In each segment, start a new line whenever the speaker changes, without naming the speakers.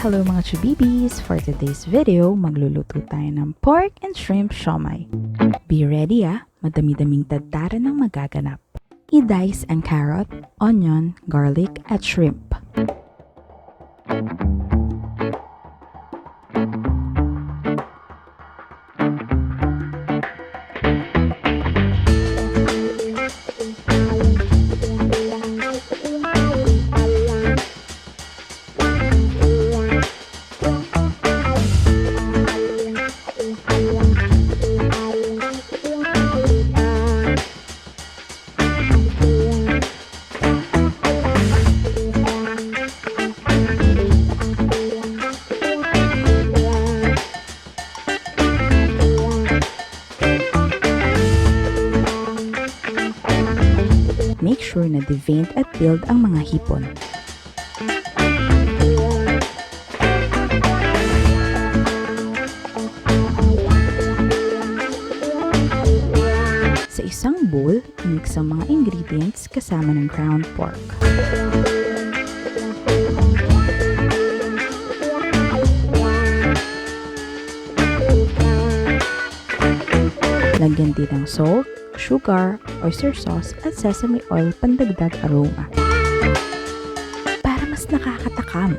Hello mga Chubibis! For today's video, magluluto tayo ng pork and shrimp siomai. Be ready madami-daming tadtaran ng magaganap. I-dice ang carrot, onion, garlic at shrimp. Make sure na de-veined at peeled ang mga hipon. Sa isang bowl, i-mix ang mga ingredients kasama ng ground pork. Lagyan din ng salt, sugar, oyster sauce at sesame oil pandagdag aroma para mas nakakatakam.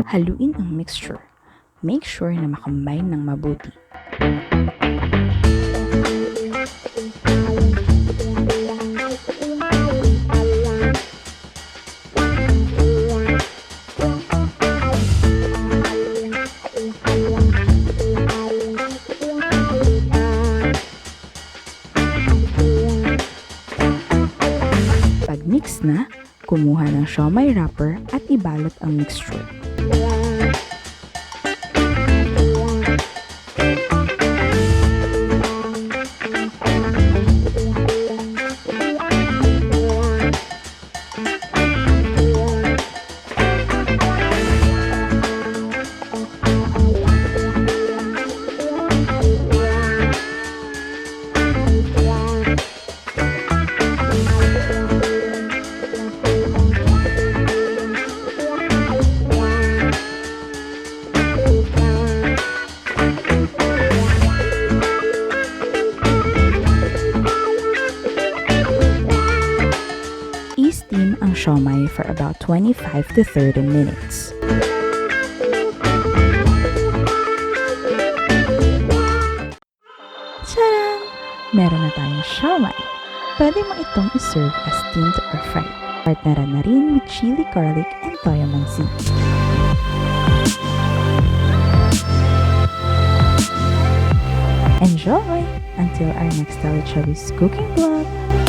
Haluin ang mixture. Make sure na makombine ng mabuti. Pag mix na, kumuha ng siomai wrapper at ibalot ang mixture. I-steam ang siomai for about 25 to 30 minutes. Tadam! Meron na tayong siomai. Pwede mo itong iserve as steamed or fried. Partneran na rin with chili, garlic, and toyo mansi. Enjoy! Until our next Telechubbies cooking vlog!